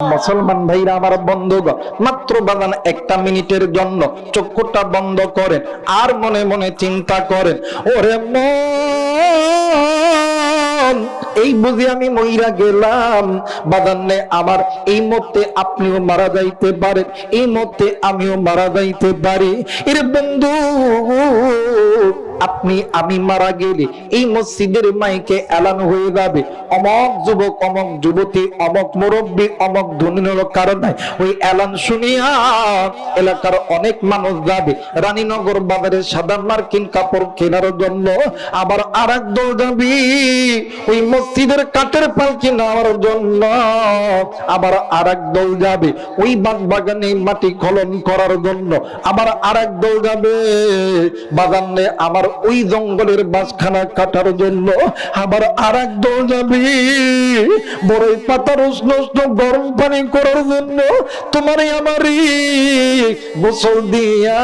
মুসলমান ভাইরা আমার বন্ধুগণ, মাত্র বাজান একটা মিনিটের জন্য চক্ষুটা বন্ধ করেন আর মনে মনে চিন্তা করেন, ওরে মন, এই বুঝি আমি মইরা গেলাম। বাজানে আমার এই মুহূর্তে আপনিও মারা যাইতে পারেন, এই মুহূর্তে আমিও মারা যাইতে পারি। এর বন্ধু, আপনি আমি মারা গেলে এই মসজিদের মাইকে এলান হয়ে যাবে, অমক যুবক, অমক যুবতী, অমক মুরব্বী, অমক ধনী কারণে ওই এলান শুনিয়া এলাকার অনেক মানুষ যাবে রানীনগর বাজারে সাদা মার্কিন কাপড় কেনার জন্য। আবার আর এক দল যাবি ওই মসজিদের কাঠের পালকি নেওয়ার জন্য। আবার আর এক দল যাবে ওই বাগ বাগানে মাটি খনন করার জন্য। আবার আর এক দল যাবে বাগানে আমার ওই জঙ্গলের বাসখানা কাটার জন্য। আবার আর এক দল যাবে বড়ই পাতার উষ্ণ গরম পানি করার জন্য। তোমার আমারই গোসল দিয়া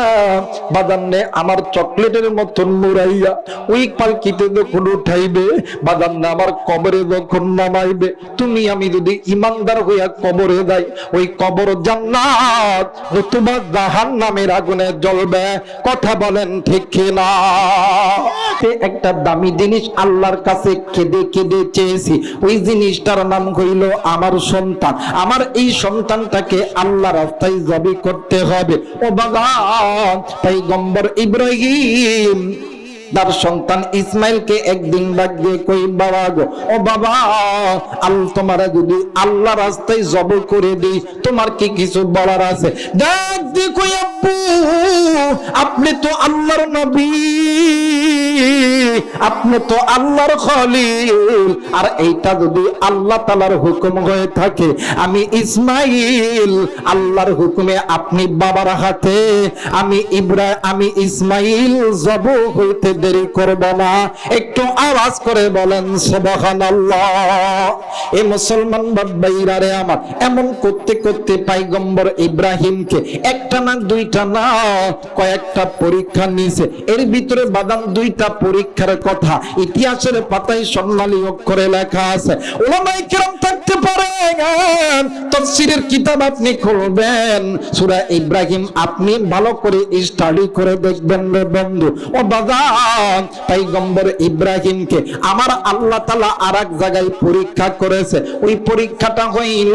বাদান্নে আমার চকলেটের মতন মুড়াইয়া ওই পালকিতে যখন উঠাইবে, বাদান্নে আমার কবরে যখন নামাইবে, তুমি আমি যদি ইমানদার হইয়া কবরে যাই, ওই কবর জান্নাত নতুবা জাহান্নামের আগুনে জ্বলবে। কথা বলেন ঠিক কিনা? একটা দামি জিনিস আল্লাহর কাছে কেঁদে কেঁদে চেয়েছি, ওই জিনিসটার নাম হইল আমার সন্তান। আমার এই সন্তানটাকে আল্লাহ রাস্তায় জবাই করতে হবে। ও বাবা, পয়গম্বর ইব্রাহিম তার সন্তান ইসমাইলকে একদিন ডাক দিয়ে কই, বাবা গো, ও বাবা, তোমারা যদি আল্লাহ রাস্তায় জবাই করে দিই, তোমার কি কিছু বলার আছে? ডাক দিয়ে কই, আব্বু, আপনি তো আল্লাহর নবী, আপনি তো আল্লাহর খলিল, আর এইটা যদি আল্লাহ তাআলার হুকুম হয়ে থাকে, আমি ইসমাইল আল্লাহর হুকুমে আপনি বাবার হাতে, আমি ইসমাইল জবাই হইতে দেরি করব না। একটু আওয়াজ করে বলেন সুবহানাল্লাহ। এই মুসলমান ভাইরা রে আমার, এমন করতে করতে পয়গম্বর ইব্রাহিমকে একটা না দুইটা না কয়েকটা পরীক্ষা নিয়েছে। এর ভিতরে বাদাম দুইটা পরীক্ষার কথা ইতিহাসের পাতায় স্বর্ণালী অক্ষরে লেখা আছে। উলামায়ে কেরাম থাকতে পারেন, তাফসীরের কিতাব আপনি খুলবেন, সূরা ইব্রাহিম আপনি ভালো করে স্টাডি করে দেখবেন রে বন্ধু। ও বাবা, পয়গম্বর ইব্রাহিমকে আমার আল্লাহ তাআলা আরেক জায়গায় পরীক্ষা করেছে। ওই পরীক্ষাটা হইল,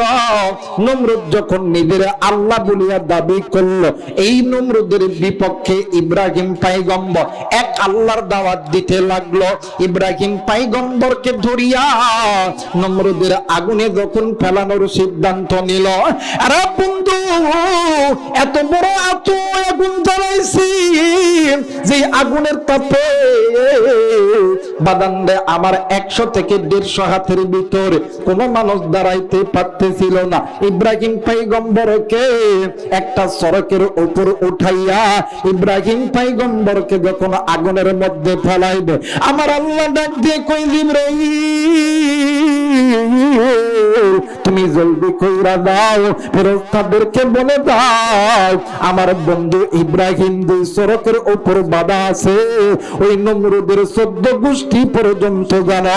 নমরুদ যখন নিজের আল্লাহ বলিয়া দাবি করলো, এই নমরুদের বিপক্ষে ইব্রাহিম পয়গম্বর এক আল্লাহর দাওয়াত দিতে লাগলো। ইব্রাহিম পয়গম্বরকে ধরিয়া নমরুদের আগুনে যখন ফেলানোর সিদ্ধান্ত নিল, আরে বন্ধু, এত বড় আগুন জ্বালাইছি যে আগুনের তাপে বাদান্ডে আমার 100 থেকে 150 হাতের ভিতরে কোন মানুষ দাঁড়াইতে পারতেছিল না। ইব্রাহিম পয়গম্বরকে একটা সড়কের উপর উঠাইয়া ইব্রাহিম পয়গম্বরকে যখন আগুনের মধ্যে ফেলাইবে, আমার আল্লাহ ডাক দিয়ে কই, জিবরাইল, তুমি জলদি কইরা দাও, ফেরেশতাদেরকে বলে দাও আমার বন্ধু ইব্রাহিম দুই সড়কের উপর বাধা আছে, ওই নমরুদের 14 গোষ্ঠী পর্যন্ত যেন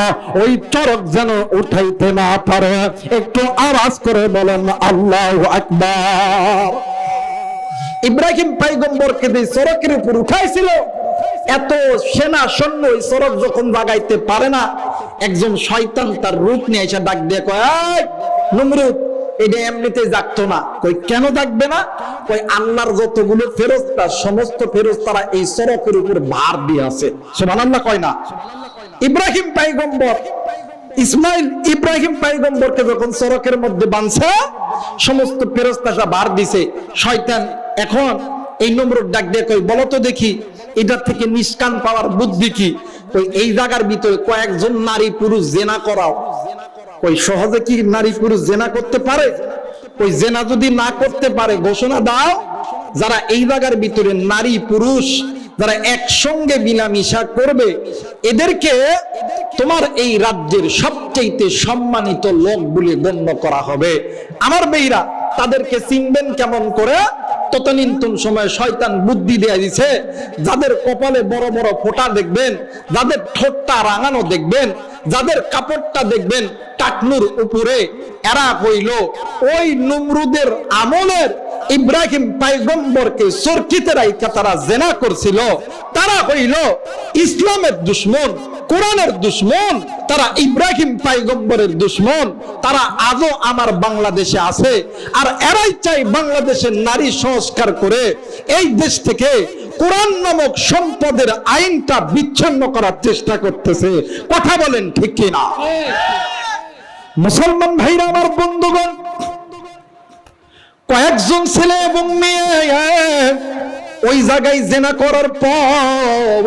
ওই চরক যেন উঠাইতে না পারে। একটু আওয়াজ করে বলেন আল্লাহু আকবার। ইব্রাহিম পয়গম্বরকে দুই সড়কের উপর উঠাইছিল, এত সেনা সৈন্য ওই সড়ক যখন লাগাইতে পারে না, একজন শয়তান তার রূপ নিয়ে এসে ডাক দিয়ে কয়, নমরুদ, এটা এমনিতে জাগতো না। কই, কেন জাগবে না? কই, আল্লাহর যতগুলো ফেরেশতা, সমস্ত ফেরেশতারা এই সড়কের উপর ভার দিয়ে আছে। সুবহানাল্লাহ কয় না? ইব্রাহিম পয়গম্বর ইব্রাহিম পয়গম্বরকে যখন সড়কের মধ্যে বাঁধছে, সমস্ত ফেরেশতারা ভার দিছে। শয়তান এখন এই নমরুদ ডাক দিয়ে কই, বলো তো দেখি এটা থেকে নিষ্কান পাওয়ার বুদ্ধি কি? কই, এই জায়গার ভিতরে কয়েকজন নারী পুরুষ জেনা করাও। কই, সহজে কি নারী পুরুষ জেনা করতে পারে? কই, জেনা যদি না করতে পারে ঘোষণা দাও, যারা এই জায়গার ভিতরে নারী পুরুষ যারা একসঙ্গে মিলামিশা করবে, এদেরকে তোমার এই রাজ্যের সবচেয়ে সম্মানিত লোক বলে গণ্য করা হবে। আমার মেয়েরা তাদেরকে চিনবেন কেমন করে? ততদিন সময় শয়তান বুদ্ধি দেয়া দিছে, যাদের কপালে বড় বড় ফোঁটা দেখবেন, যাদের ঠোঁটটা রাঙানো দেখবেন, যাদের কাপড়টা দেখবেন টাকনুর উপরে, এরা হইল ওই নমরুদের আমলের ইব্রাহিম পয়গম্বরকে চরকিতে রাইখা তারা জেনা করছিল। তারা হইল ইসলামের দুশমন, কোরআনের দুশমন, তারা ইব্রাহিম পয়গম্বরের দুশমন। তারা আজও আমার বাংলাদেশে আছে, আর এরাই চাই বাংলাদেশের নারী সংস্কার করে এই দেশ থেকে কোরআন নামক সম্পদের আইনটা বিচ্ছিন্ন করার চেষ্টা করতেছে। কথা বলেন ঠিক কিনা? মুসলমান ভাইরা আমার, বন্ধুগণ, কয়েকজন ছেলে এবং মেয়ে ওই জায়গায় জেনা করার পর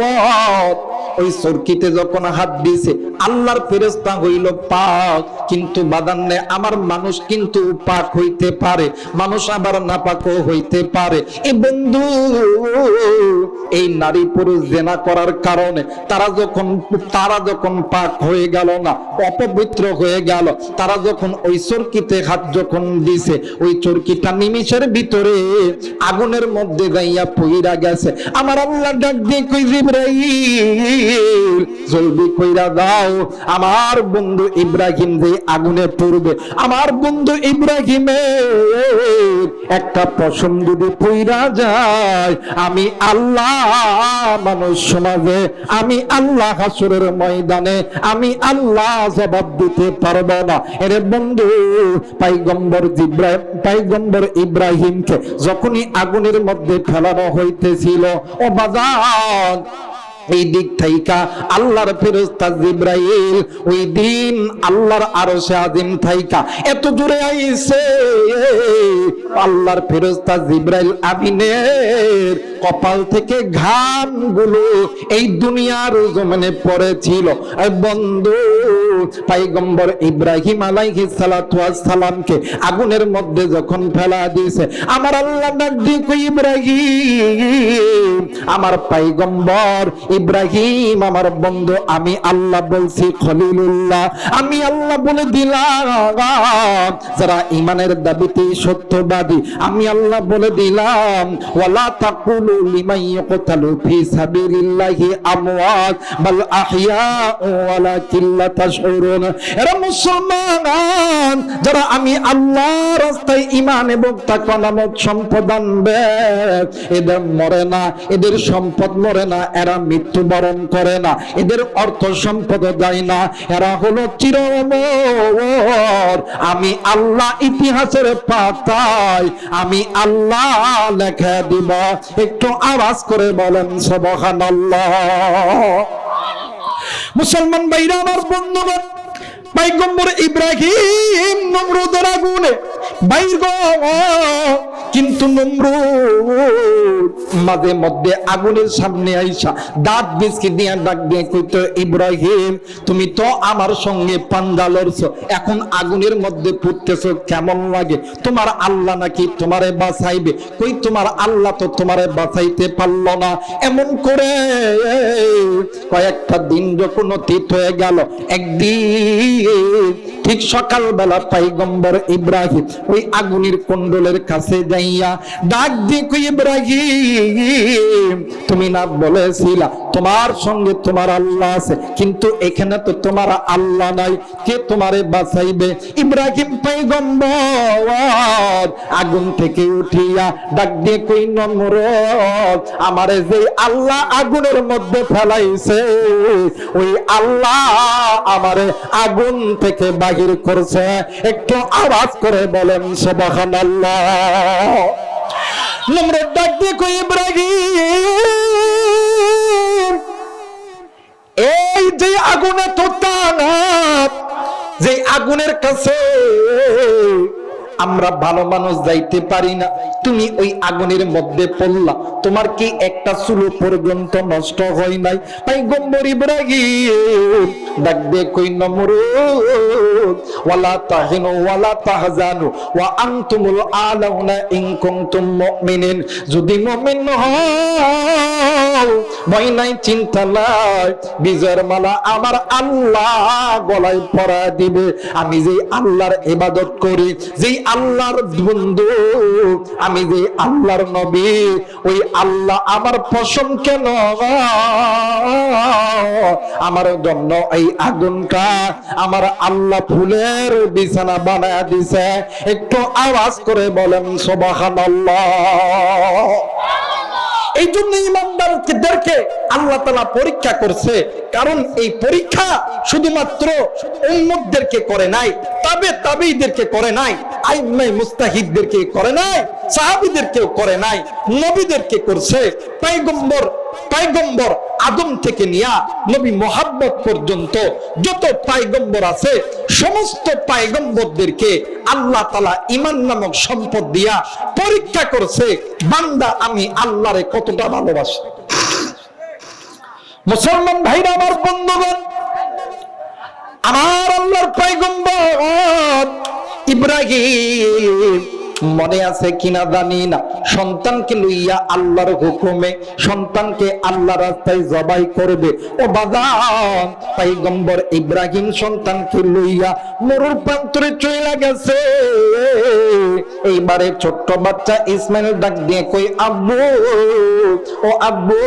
ওই চরকিতে যখন হাত দিয়েছে, আল্লাহর ফেরেশতা হইল পাক, কিন্তু বাদান্নে আমার মানুষ কিন্তু পাক হইতে পারে, মানুষ আবার নাপাকও হইতে পারে। এ বন্ধু, এই নারী পুরুষ জেনা করার কারণে তারা যখন পাক হয়ে গেল না, অপবিত্র হয়ে গেল, তারা যখন ওই চরকিতে হাত যখন দিছে, ওই চরকিটা নিমিষের ভিতরে আগুনের মধ্যে যাইয়া পইরা গেছে। আমার আল্লাহ ডাক দিয়ে কই, জিবরাইল জলদি কইরা দাও, আমার বন্ধু ইব্রাহিম যে আগুনে পড়বে, আমার বন্ধু ইব্রাহিমের একটা পশম যদি পইরা যায়, আমি আল্লাহ মানুষ সমাজে, আমি আল্লাহ হাসরের ময়দানে, আমি আল্লাহ জবাব দিতে পারবো না। এরে বন্ধু, পয়গম্বর ইব্রাহিমকে যখনই আগুনের মধ্যে ফেলানো হইতেছিল, ও বাজান, এই দিক থাইকা আল্লাহর ফেরেশতা জিবরাইল ওই দিন আল্লাহর আরশে আজিম থাইকা এত জোরে আইছে, আল্লাহর ফেরেশতা জিবরাইল আমিনের কপাল থেকে ঘামগুলো এই দুনিয়ার জমিনে পড়েছিল। বন্ধু, পয়গম্বর ইব্রাহিম আলাইহিস সালাতু ওয়াস সালামকে আগুনের মধ্যে যখন ফেলা দিয়েছে, আমার আল্লাহ ডাক দিয়ে কই, ইব্রাহিম, আমার পয়গম্বর ইব্রাহিম, আমার বন্ধু, আমি আল্লাহ বলছি খলিলুল্লাহ, আমি আল্লাহ বলে দিলাম, যারা ঈমানের দাবিতে সত্যবাদী, আমি আল্লাহ বলে দিলাম, ওয়ালা তাকুলু লিমান ইয়াকতালু ফি সাবিলিল্লাহি আমওয়াত বাল আহইয়াউ ওয়ালাকিন লা তাশউরুন। এরা মুসলমান যারা আমি আল্লাহর রাস্তায় ঈমান এবং তাকওয়া নামক সম্পদ আনবে, এদের মরে না, এদের সম্পদ মরে না, এরা মৃত্যুবরণ করে না, এদের অর্থ সম্পদ যায় না, এরা হলো চির অমর। আমি আল্লাহ ইতিহাসের পাতায় আমি আল্লাহ লেখা দিব। একটু আওয়াজ করে বলেন সুবহানাল্লাহ। মুসলমান ভাইরা আমার, বন্ধুগণ, পয়গম্বর ইব্রাহিম নমরুদের আগুনে বাইর গো, কিন্তু নমরুদ মাঝে মধ্যে আগুনের সামনে আইসা দাঁত বিচকি দিয়া ডাক দিয়ে কইতো, ইব্রাহিম, তুমি তো আমার সঙ্গে পাঞ্জা লড়ছো, এখন আগুনের মধ্যে পুড়তেছো, কেমন লাগে? তোমার আল্লাহ নাকি তোমারে বাঁচাইবে? কই, তোমার আল্লাহ তো তোমারে বাঁচাইতে পারলো না। এমন করে কয়েকটা দিন যখন অতীত হয়ে গেল, একদিন ঠিক সকালবেলা পয়গম্বর ইব্রাহিম ওই আগুনের কুণ্ডলের কাছে যাইয়া ডাক দিয়ে কই, ইব্রাহিম, তুমি না বলেছিলা তোমার সঙ্গে তোমার আল্লাহ আছে, কিন্তু এখানে তো তোমার আল্লাহ নাই, কে তোমারে বাঁচাইবে? ইব্রাহিম পয়গম্বর আগুন থেকে উঠিয়া ডাক দিয়ে কই, নমরুদ, আমারে যে আল্লাহ আগুনের মধ্যে ফেলাইছে, ওই আল্লাহ আমারে আগুন থেকে বাহির করছে। একটু আওয়াজ করে বলেন সুবহানাল্লাহ। নমরুদ ডাক দিয়ে কই, ইব্রাহিম, এই যে আগুনে তো তাপ, যে আগুনের কাছে আমরা ভালো মানুষ যাইতে পারি না, তুমি ওই আগুনের মধ্যে পড়লা, তোমার কি একটা চুল পর্যন্ত নষ্ট হয় নাই? পয়গম্বর ইব্রাহিম ডাক দিয়ে কই, নমরুদ, ওয়ালা তাহিনু ওয়ালা তাহজানু ওয়া আনতুমুল আলাউনা ইন কুনতুম মুমিনিন, যদি মুমিন হও ভয় নাই, চিন্তা নাই, বিজয়ের মালা আমার আল্লাহ গলায় পরা দিবে। আমি যেই আল্লাহর ইবাদত করি, যেই আল্লাহর বন্ধু, আমি যে আল্লাহর নবী, ওই আল্লাহ আমার পশম কেন আমার জন্য এই আগুনটা আমার আল্লাহ ফুলের বিছানা বানায় দিছে। একটু আওয়াজ করে বলেন সুবহানাল্লাহ। এই জন্য ইমানদারদেরকে আল্লাহ তাআলা পরীক্ষা করছে, কারণ এই পরীক্ষা শুধুমাত্র উম্মতদেরকে করে নাই, তাবেঈদেরকে করে নাই, আইম্মায়ে মুস্তাহিদদেরকে করে নাই, সাহাবীদেরকেও করে নাই, নবীদেরকে করছে। পয়গম্বর আদম থেকে নিয়া নবী মুহাম্মদ পর্যন্ত যত পয়গম্বর আছে, সমস্ত পয়গম্বরদেরকে আল্লাহ তাআলা ঈমান নামক সম্পদ দিয়া পরীক্ষা করছে, বান্দা আমি আল্লাহরে কতটা ভালোবাসি। মুসলমান ভাইরা আমার, বন্ধুগণ, আমার আল্লাহর পয়গম্বর ইব্রাহিম, মনে আছে কিনা জানি না, সন্তানকে লইয়া আল্লাহর হুকুমে সন্তানকে আল্লাহর রাস্তায় জবাই করবে। ও বাজান, পয়গম্বর ইব্রাহিম সন্তানকে লইয়া মরুর প্রান্তরে চলে গেছে। এইবারে ছোট্ট বাচ্চা ইসমাইল ডাক দিয়ে কই, আব্বু, ও আব্বু,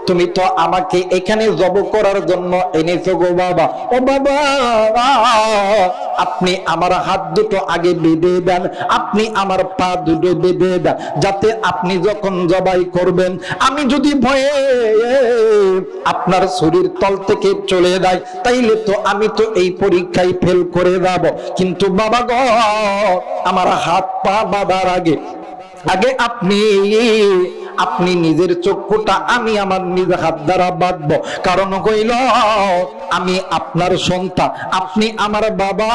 তুমি তো আমাকে এখানে জব করার জন্য এনেছো গো বাবা। ও বাবা, আপনি আমার হাত দুটো আগে বেঁধে দেন, আপনি আমার পা দুটো বেঁধে দেন, যাতে আপনি যখন জবাই করবেন আমি যদি ভয়ে আপনার শরীর তল থেকে চলে যায়, তাইলে তো আমি তো এই পরীক্ষায় ফেল করে যাব। কিন্তু বাবা গো, আমার হাত পা বাঁধার আগে আপনি নিজের চক্ষুটা আমি আমার নিজ হাত দ্বারা বাঁধবো। কারণ হইল আমি আপনার সন্তান, আপনি আমার বাবা।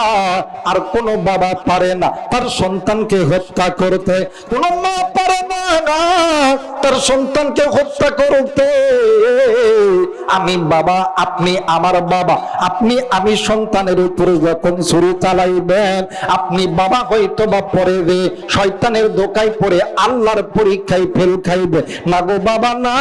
আর কোন বাবা পারে না তার সন্তানকে হত্যা করতে, কোন মা পারে না তার সন্তানকে হত্যা করতে। আমি বাবা, আপনি আমার বাবা। আমি সন্তানের উপরে যখন ছুরি চালাইবেন, আপনি বাবা হয়তো বা পরে রে শয়তানের ধোঁকায় পড়ে আল্লাহর পরীক্ষায় ফেল খাইবে না গো বাবা, না।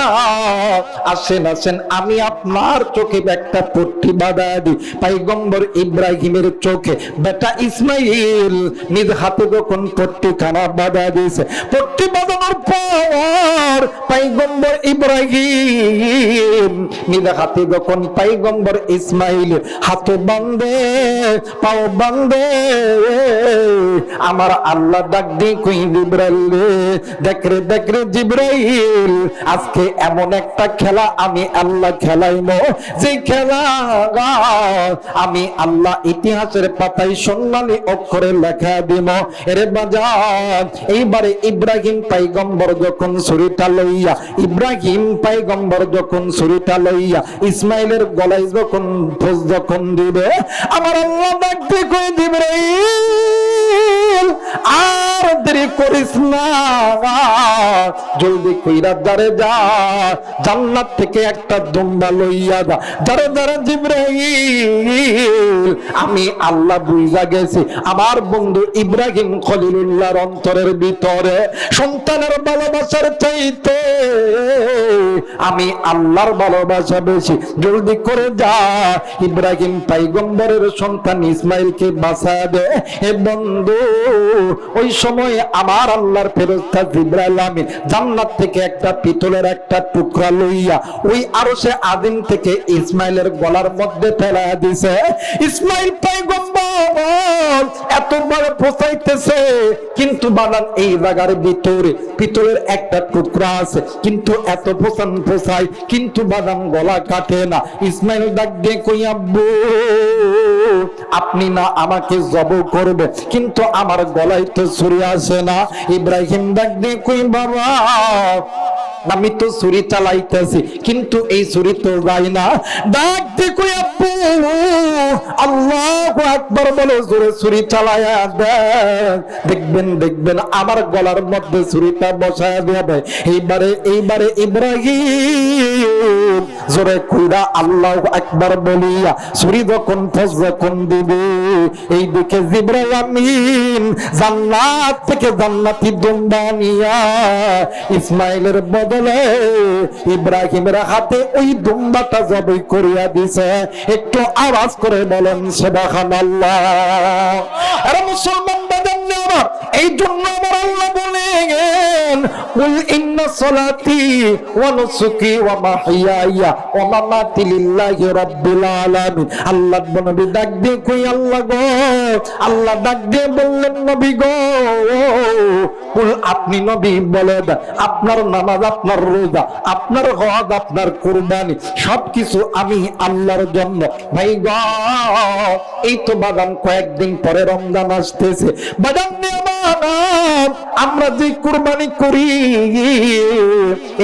আসেন, আমি আপনার চোখে একটা পট্টি বাঁধা দিই। পয়গম্বর ইব্রাহিমের চোখে বেটা ইসমাইল নিজ হাতে যখন পট্টি খানা বাঁধা দিয়েছে, পট্টি বাঁধানোর পর পয়গম্বর ইব্রাহিম নিজ হাতে যখন পয়গম্বর ইসমাইল হাত বাঁধে, পাও বাঁধে, আমার আল্লাহ ডাক দিয়ে কই, জিবরাইল, দেখ রে জিবরাইল, আজকে এমন একটা খেলা আমি আল্লাহ খেলাইমো, যে খেলা আমি আল্লাহ ইতিহাসের পাতায় সোনালী অক্ষরে লেখা দিব। এরে বাজান, এইবারে ইব্রাহিম পয়গম্বর যখন ছুরিটা লইয়া ইসমাইলের গলায় যখন দিবে, আমার আল্লাহ ডাক দিয়ে কই, জিবরাইল, আর দেরি করিস না, জলদি কইরা দাঁড়ে যা, জান্নাত থেকে একটা দুম্বা লইয়া যা। দাঁড়ে জিবরাইল, আমি আল্লাহ বুঝা গেছি আমার বন্ধু ইব্রাহিম খলিলুল্লাহর অন্তরের ভিতরে সন্তানের ভালোবাসার চাইতে আমি আল্লাহর ভালোবাসা বেশি। জলদি করে যা, ইব্রাহিম পয়গম্বরের সন্তান ইসমাইলকে বাঁচা দে। হে বন্ধু, ওই সময় আমার আল্লাহর ফেরেশতা জিবরাইল আমিন জান্নাত থেকে একটা পিতলের একটা টুকরা লইয়া ওই আরশে আযীম থেকে ইসমাইলের গলার মধ্যে ফেলা দিছে। ইসমাইল পয়গম্বর এতবার ফসাইতেছে, কিন্তু বানান এই জায়গার ভিতরে পিতলের একটা টুকরা আছে, কিন্তু এত ফসাই কিন্তু বাদাম গলা কাটে না। ইসমাইল ডাক দিয়ে কই, আব্বু, আপনি না আমাকে জব করবে, কিন্তু আমার গলায় তো ছুরি আসে না। ইব্রাহিম ডাক দিয়ে কই, বাবা, আমি তো ছুরি চালাইতেছি, কিন্তু এই ছুরি তো যায় না। ডাক দিয়ে কই, আব্বু, আল্লাহু আকবার বলে জোরে ছুরি চালায়া দেখবেন আমার গলার মধ্যে ছুরিটা বসায়া দেবে। এইবারে ইব্রাহিম জোরে কইরা আল্লাহু আকবার বলিয়া ছুরি যখন দিবে, এই দিকে জিবরাইল আমিন জান্নাত থেকে জান্নাতি দুম্বা নিয়া ইসমাইলের বদলে ইব্রাহিমের হাতে ওই দুম্বাটা জবাই করিয়া দিছে। একটু আওয়াজ করে বলেন সুবহানাল্লাহ। আরে মুসলমান বাজান, আমার, এই জন্য আমার আল্লাহ বলেন কুল ইন্না সলাতি ওয়া নুসুকি ওয়া মাহইয়ায়া ওয়া মামাতি লিল্লাহি রাব্বিল আলামিন। আল্লাহ নবী ডাক দিয়ে কই আল্লাহ গো, আল্লাহ ডাক দিয়ে বললেন নবী গো, কুল আপনি নবী বলেন আপনার নামাজ, আপনার রোজা, আপনার হজ, আপনার কুরবানি সবকিছু আমি আল্লাহর জন্য। ভাই গো, এই তো বাদান কয়েকদিন পরে রমজান আসতেছে। বাদান আমরা যে কুরবানি করি,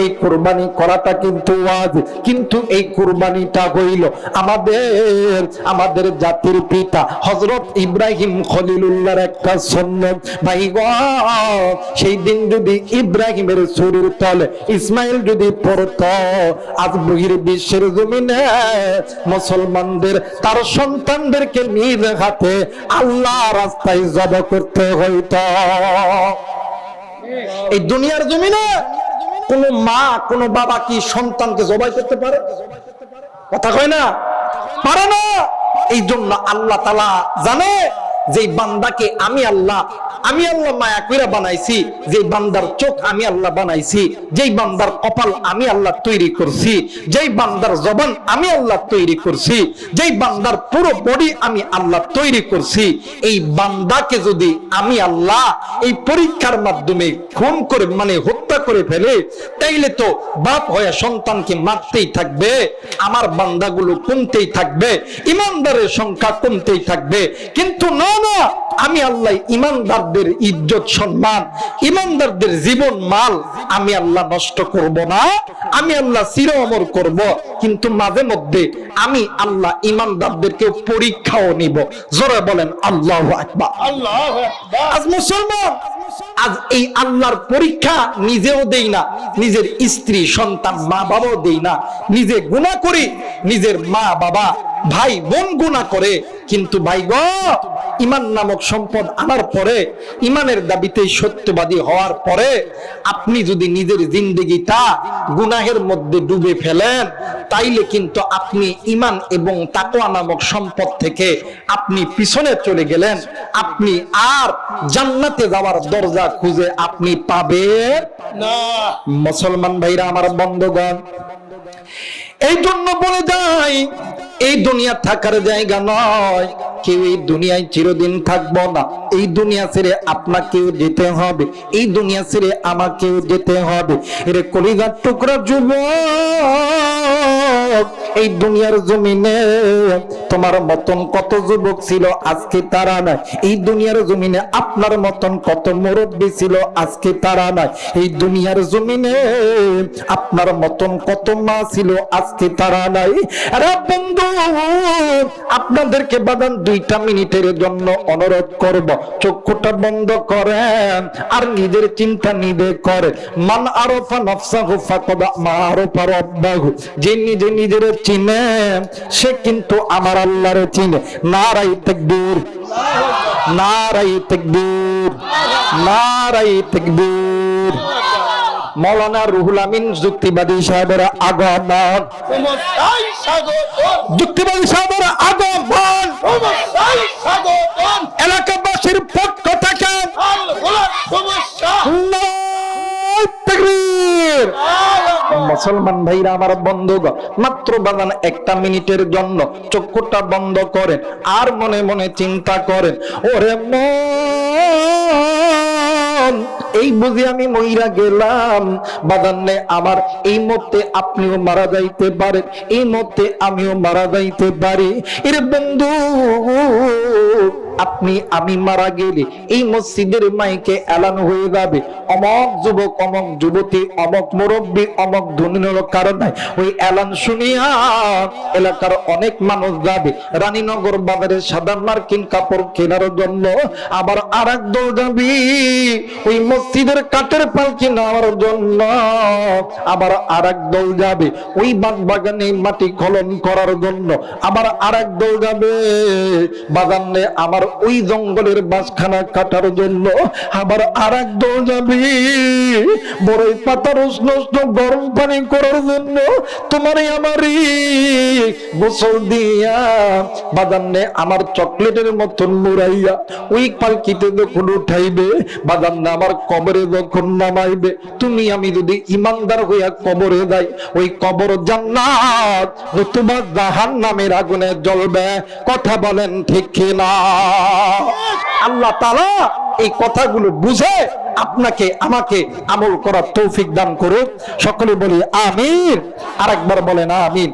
এই কুরবানি করাটা কিন্তু ওয়াজিব, কিন্তু এই কুরবানিটা হইল আমাদের জাতির পিতা হযরত ইব্রাহিম খলিলুল্লাহর একটা সুন্নাত। ভাই গো, সেই দিন যদি ইব্রাহিমের শরীর তলে ইসমাইল যদি পড়তো, আজ বহির্বিশ্বের জমিনে মুসলমানদের তার সন্তানদেরকে নিজ হাতে আল্লাহ রাস্তায় জবাই করতে হইতো। এই দুনিয়ার জমিনে কোন মা কোন বাবা কি সন্তানকে জবাই করতে পারে? কথা কয় না, পারে না। এই জন্য আল্লাহ তাআলা জানে যে বান্দাকে আমি আল্লাহ মায়া কইরা বানাইছি, যে বান্দার চোখ আমি আল্লাহ বানাইছি, যেই বান্দার কপাল আমি আল্লাহ তৈরি করছি, যেই বান্দার জবান আমি আল্লাহ তৈরি করছি, যেই বান্দার পুরো বডি আমি আল্লাহ তৈরি করছি, এই বান্দাকে যদি আমি আল্লাহ এই পরীক্ষার মাধ্যমে খুন করে মানে হত্যা করে ফেলে, তাইলে তো বাপ হয়ে সন্তানকে মারতেই থাকবে, আমার বান্দাগুলো কমতেই থাকবে, ইমানদারের সংখ্যা কমতেই থাকবে। কিন্তু না, আমি আল্লাহ ইমানদারদের ইজ্জত সম্মান, ইমানদারদের জীবন মাল আমি আল্লাহ নষ্ট করব না, আমি আল্লাহ চির অমর করব। কিন্তু মাঝে মধ্যে আমি আল্লাহ ইমানদারদেরকে পরীক্ষাও নিব। জোরে বলেন আল্লাহু আকবার। আজ মুসলমান, আজ এই আল্লাহর পরীক্ষা নিজেও দেই না, নিজের স্ত্রী সন্তান মা বাবাও দেই না। নিজে গুনাহ করি, নিজের মা বাবা ভাই বোন গুনাহ করে। কিন্তু ভাই গো, ঈমান নামক সম্পদ আনার পরে, ঈমানের দাবিতে সত্যবাদী হওয়ার পরে আপনি যদি নিজের জিন্দেগিটা গুনাহের মধ্যে ডুবে ফেলেন, তাইলে কিন্তু আপনি ঈমান এবং তাকওয়া নামক সম্পদ থেকে আপনি পিছনে চলে গেলেন। আপনি আর জান্নাতে যাওয়ার দরজা খুঁজে আপনি পাবেন না। মুসলমান ভাইরা আমার, বন্ধুগণ, এই জন্য বলে যাই, এই দুনিয়া থাকার জায়গা নয়। কেউ এই দুনিয়ায় চিরদিন থাকবো না। এই দুনিয়া ছেড়ে আপনাকেও যেতে হবে, এই দুনিয়া ছেড়ে আমাকেও যেতে হবে। এর কলিজার টুকরা যুবক, এই দুনিয়ার জমিনে তোমার মতন কত যুবক ছিল, আজকে তারা নাই। এই দুনিয়ার জমিনে আপনার মতন কত মুরব্বী ছিল, আজকে তারা নাই। এই দুনিয়ার জমিনে আপনার মতন কত মা ছিল, আজকে তারা নাই। আরে বন্ধু, আপনাদেরকে বাদান 2টা মিনিটের জন্য অনুরোধ করব, চক্ষুটা বন্ধ করেন আর নিজের চিন্তা নিজে করেন। মান আরাফা নাফসাহু ফাকাদ আরাফা রাব্বাহু। যে নিজে নিজের চিনে, সে কিন্তু আমার আল্লাহরে চিনে। নারায়ে তাকবীর, নারায়ে তাকবীর, নারায়ে তাকবীর। মৌলানা রুহুল আমিন যুক্তিবাদী সাহেবের আগমন, যুক্তিবাদী সাহেবের আগমন এলাকাবাসীর পক্ষ থেকে মুসলমান ভাইরা আমার, বন্ধুগণ, মাত্র বাজান 1টা মিনিটের জন্য চক্ষুটা বন্ধ করেন আর মনে মনে চিন্তা করেন, ওরে মন, এই বুঝি আমি মইরা গেলাম। বাদান্নে আমার এই মুহূর্তে আপনিও মারা যাইতে পারেন, এই মুহূর্তে আমিও মারা যাইতে পারি। এর বন্ধু, আপনি আমি মারা গেলে এই মসজিদের মাইকে এলান হয়ে যাবে, অমক যুবক, অমক যুবতী, অমক মুরব্বী, অমক ধনী লোক। কারণ নাই, ওই এলান শুনিয়া এলাকার অনেক মানুষ যাবে রানীনগর বাজারে সাদা মার্কিন কাপড় কেনার জন্য। আবার আরেক দল যাবি ওই মসজিদের কাঠের পালকি নেওয়ার জন্য। আবার আরেক দল যাবে ওই বাগানে মাটি খনন করার জন্য। আবার আরেক দল যাবে বাগানে আমার ওই জঙ্গলের বাসখানা কাটার জন্য আবার আর এক দল যাবে বড়ই পাতার উষ্ণ উষ্ণ গরম পানি করার জন্য তোমারই আমারই গোসল দিয়া বাদান্নে আমার চকলেটের মতন মুড়াইয়া ওই পালকিতে যখন উঠাইবে বাদান্নে আমার কবরে যখন নামাইবে, তুমি আমি যদি ইমানদার হইয়া কবরে যাই, ওই কবর জান্নাত নতুবা জাহান্নামের আগুনে জ্বলবে। কথা বলেন ঠিক কিনা? আল্লাহ তাআলা এই কথাগুলো বুঝে আপনাকে আমাকে আমল করার তৌফিক দান করুক। সকলে বলি আমিন। আরেকবার বলেন আমিন।